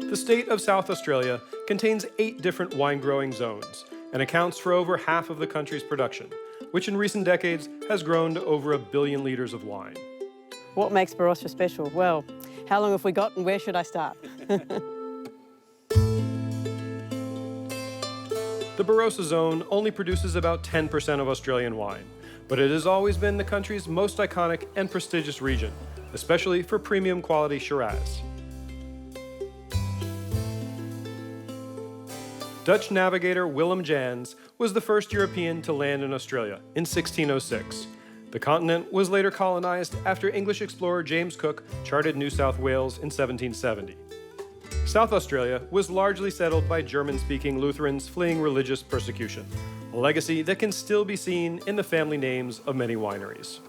The state of South Australia contains 8 different wine-growing zones and accounts for over half of the country's production, which in recent decades has grown to over 1 billion litres of wine. What makes Barossa special? Well, how long have we got and where should I start? The Barossa zone only produces about 10% of Australian wine, but it has always been the country's most iconic and prestigious region, especially for premium quality Shiraz. Dutch navigator Willem Jans was the first European to land in Australia in 1606. The continent was later colonized after English explorer James Cook charted New South Wales in 1770. South Australia was largely settled by German-speaking Lutherans fleeing religious persecution, a legacy that can still be seen in the family names of many wineries.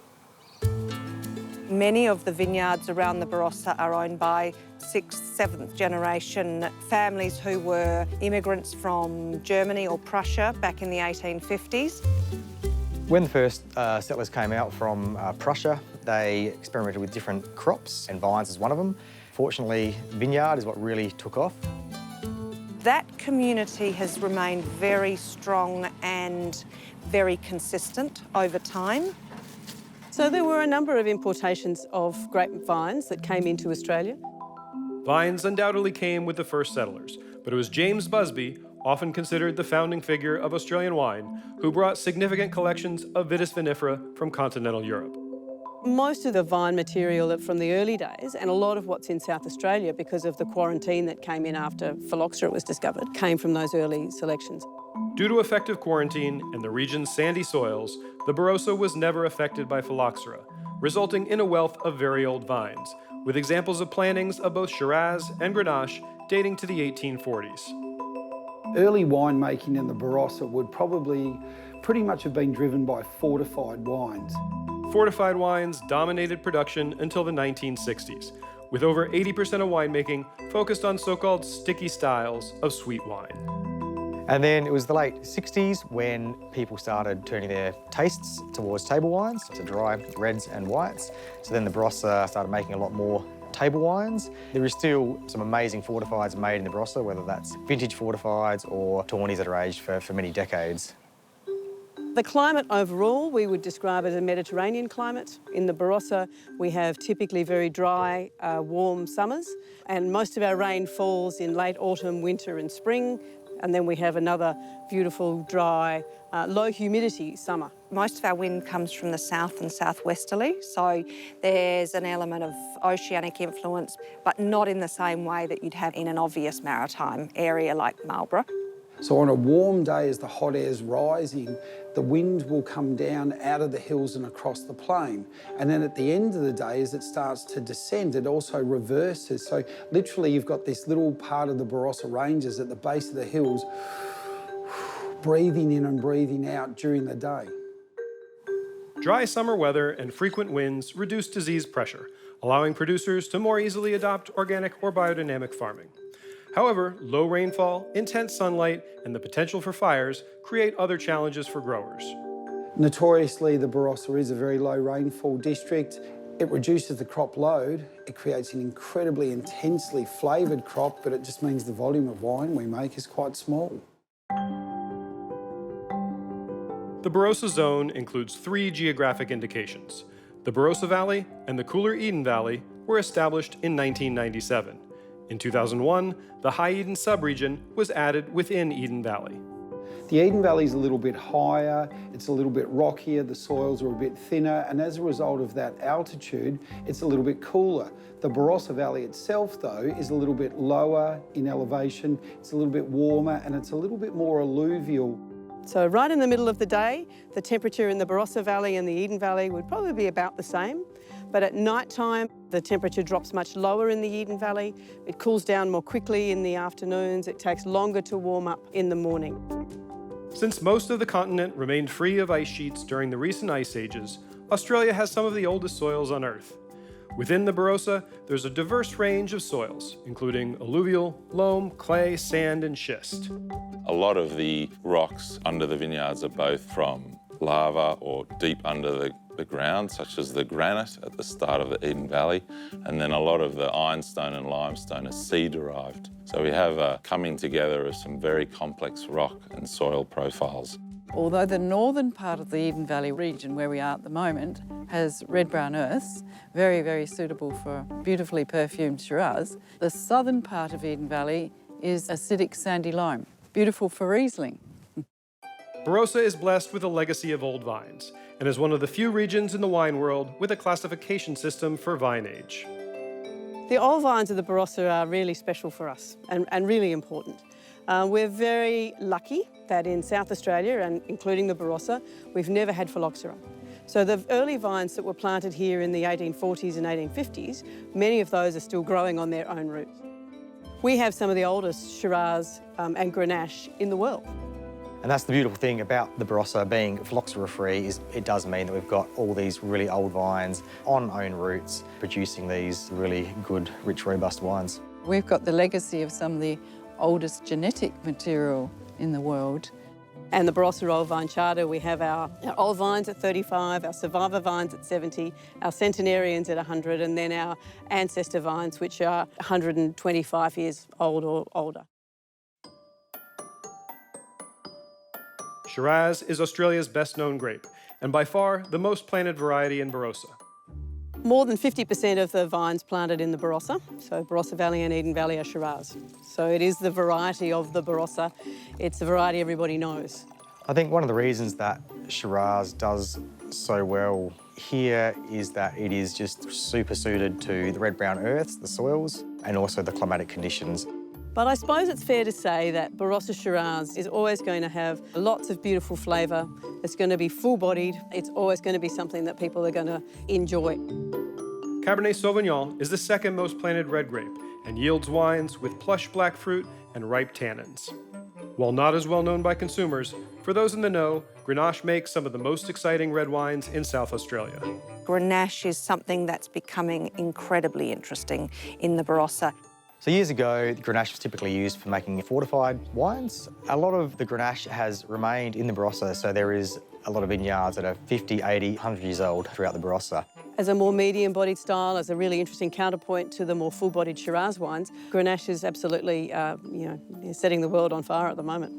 Many of the vineyards around the Barossa are owned by 6th, 7th generation families who were immigrants from Germany or Prussia back in the 1850s. When the first settlers came out from Prussia, they experimented with different crops, and vines is one of them. Fortunately, vineyard is what really took off. That community has remained very strong and very consistent over time. So there were a number of importations of grapevines that came into Australia. Vines undoubtedly came with the first settlers, but it was James Busby, often considered the founding figure of Australian wine, who brought significant collections of Vitis vinifera from continental Europe. Most of the vine material from the early days, and a lot of what's in South Australia because of the quarantine that came in after phylloxera was discovered, came from those early selections. Due to effective quarantine and the region's sandy soils, the Barossa was never affected by phylloxera, resulting in a wealth of very old vines, with examples of plantings of both Shiraz and Grenache dating to the 1840s. Early winemaking in the Barossa would probably pretty much have been driven by fortified wines. Fortified wines dominated production until the 1960s, with over 80% of winemaking focused on so-called sticky styles of sweet wine. And then it was the late 60s when people started turning their tastes towards table wines, so dry reds and whites. So then the Barossa started making a lot more table wines. There is still some amazing fortifieds made in the Barossa, whether that's vintage fortifieds or tawnies that are aged for many decades. The climate overall, we would describe as a Mediterranean climate. In the Barossa, we have typically very dry, warm summers, and most of our rain falls in late autumn, winter and spring, and then we have another beautiful, dry, low humidity summer. Most of our wind comes from the south and southwesterly, so there's an element of oceanic influence, but not in the same way that you'd have in an obvious maritime area like Marlborough. So on a warm day, as the hot air's rising, the wind will come down out of the hills and across the plain. And then at the end of the day, as it starts to descend, it also reverses. So literally you've got this little part of the Barossa Ranges at the base of the hills, breathing in and breathing out during the day. Dry summer weather and frequent winds reduce disease pressure, allowing producers to more easily adopt organic or biodynamic farming. However, low rainfall, intense sunlight, and the potential for fires create other challenges for growers. Notoriously, the Barossa is a very low rainfall district. It reduces the crop load. It creates an incredibly intensely flavoured crop, but it just means the volume of wine we make is quite small. The Barossa zone includes 3 geographic indications. The Barossa Valley and the cooler Eden Valley were established in 1997. In 2001, the High Eden subregion was added within Eden Valley. The Eden Valley is a little bit higher, it's a little bit rockier, the soils are a bit thinner, and as a result of that altitude, it's a little bit cooler. The Barossa Valley itself, though, is a little bit lower in elevation, it's a little bit warmer, and it's a little bit more alluvial. So right in the middle of the day, the temperature in the Barossa Valley and the Eden Valley would probably be about the same. But at night time, the temperature drops much lower in the Eden Valley. It cools down more quickly in the afternoons. It takes longer to warm up in the morning. Since most of the continent remained free of ice sheets during the recent ice ages, Australia has some of the oldest soils on Earth. Within the Barossa, there's a diverse range of soils, including alluvial, loam, clay, sand, and schist. A lot of the rocks under the vineyards are both from lava or deep under the the ground, such as the granite at the start of the Eden Valley, and then a lot of the ironstone and limestone are sea-derived. So we have a coming together of some very complex rock and soil profiles. Although the northern part of the Eden Valley region, where we are at the moment, has red-brown earths, very, very suitable for beautifully perfumed Shiraz, the southern part of Eden Valley is acidic sandy loam, beautiful for Riesling. Barossa is blessed with a legacy of old vines and is one of the few regions in the wine world with a classification system for vine age. The old vines of the Barossa are really special for us and really important. We're very lucky that in South Australia, and including the Barossa, we've never had phylloxera. So the early vines that were planted here in the 1840s and 1850s, many of those are still growing on their own roots. We have some of the oldest Shiraz and Grenache in the world. And that's the beautiful thing about the Barossa being phylloxera-free, is it does mean that we've got all these really old vines on own roots producing these really good, rich, robust wines. We've got the legacy of some of the oldest genetic material in the world. And the Barossa Old Vine Charter, we have our old vines at 35, our survivor vines at 70, our centenarians at 100, and then our ancestor vines, which are 125 years old or older. Shiraz is Australia's best-known grape, and by far the most planted variety in Barossa. More than 50% of the vines planted in the Barossa, so Barossa Valley and Eden Valley, are Shiraz. So it is the variety of the Barossa. It's the variety everybody knows. I think one of the reasons that Shiraz does so well here is that it is just super suited to the red-brown earths, the soils, and also the climatic conditions. But I suppose it's fair to say that Barossa Shiraz is always going to have lots of beautiful flavour. It's going to be full-bodied. It's always going to be something that people are going to enjoy. Cabernet Sauvignon is the second most planted red grape and yields wines with plush black fruit and ripe tannins. While not as well known by consumers, for those in the know, Grenache makes some of the most exciting red wines in South Australia. Grenache is something that's becoming incredibly interesting in the Barossa. So years ago, the Grenache was typically used for making fortified wines. A lot of the Grenache has remained in the Barossa, so there is a lot of vineyards that are 50, 80, 100 years old throughout the Barossa. As a more medium-bodied style, as a really interesting counterpoint to the more full-bodied Shiraz wines, Grenache is absolutely, setting the world on fire at the moment.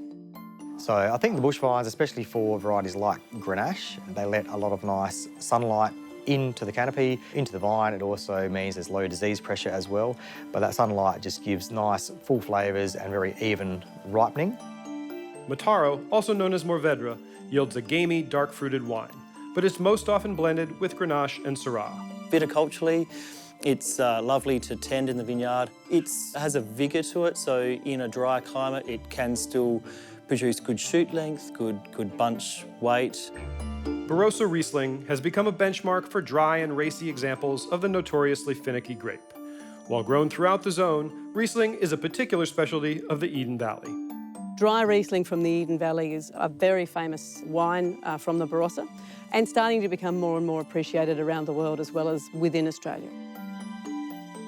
So I think the bush vines, especially for varieties like Grenache, they let a lot of nice sunlight into the canopy, into the vine. It also means there's low disease pressure as well, but that sunlight just gives nice full flavours and very even ripening. Mataro, also known as Mourvedre, yields a gamey, dark-fruited wine, but it's most often blended with Grenache and Syrah. Viticulturally, it's lovely to tend in the vineyard. It has a vigour to it, so in a dry climate it can still produce good shoot length, good bunch weight. Barossa Riesling has become a benchmark for dry and racy examples of the notoriously finicky grape. While grown throughout the zone, Riesling is a particular specialty of the Eden Valley. Dry Riesling from the Eden Valley is a very famous wine from the Barossa and starting to become more and more appreciated around the world as well as within Australia.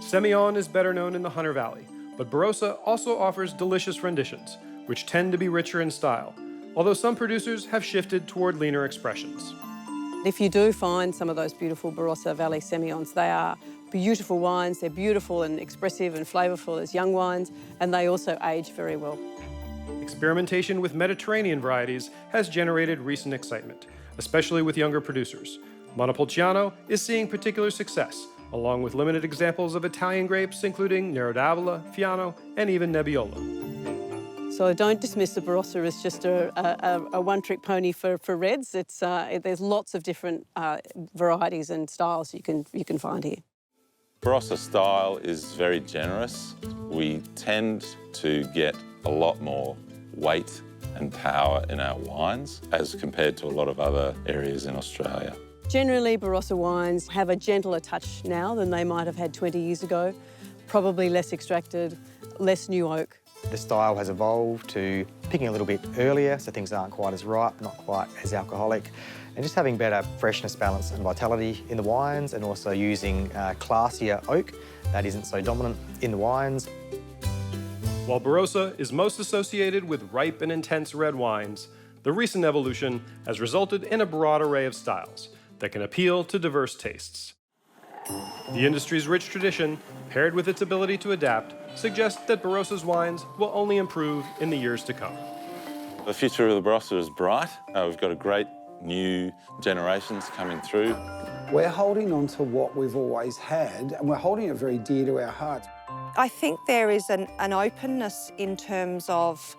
Semillon is better known in the Hunter Valley, but Barossa also offers delicious renditions, which tend to be richer in style, although some producers have shifted toward leaner expressions. If you do find some of those beautiful Barossa Valley Semillons, they are beautiful wines. They're beautiful and expressive and flavourful as young wines, and they also age very well. Experimentation with Mediterranean varieties has generated recent excitement, especially with younger producers. Montepulciano is seeing particular success, along with limited examples of Italian grapes including Nero d'Avola, Fiano, and even Nebbiolo. So don't dismiss the Barossa as just a one-trick pony for reds. There's lots of different varieties and styles you can find here. Barossa style is very generous. We tend to get a lot more weight and power in our wines as compared to a lot of other areas in Australia. Generally, Barossa wines have a gentler touch now than they might have had 20 years ago. Probably less extracted, less new oak. The style has evolved to picking a little bit earlier, so things aren't quite as ripe, not quite as alcoholic, and just having better freshness, balance and vitality in the wines, and also using classier oak that isn't so dominant in the wines. While Barossa is most associated with ripe and intense red wines, the recent evolution has resulted in a broad array of styles, that can appeal to diverse tastes. The industry's rich tradition, paired with its ability to adapt, suggests that Barossa's wines will only improve in the years to come. The future of the Barossa is bright. We've got a great new generations coming through. We're holding on to what we've always had, and we're holding it very dear to our hearts. I think there is an openness in terms of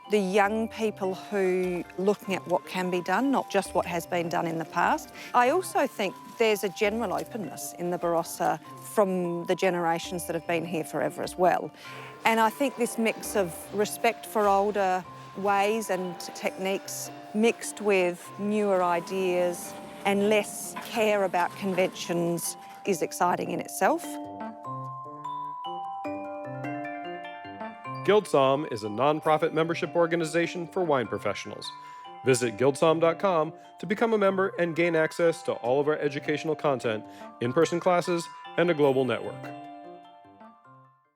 the young people who are looking at what can be done, not just what has been done in the past. I also think there's a general openness in the Barossa from the generations that have been here forever as well. And I think this mix of respect for older ways and techniques mixed with newer ideas and less care about conventions is exciting in itself. GuildSomm is a non-profit membership organization for wine professionals. Visit GuildSomm.com to become a member and gain access to all of our educational content, in-person classes, and a global network.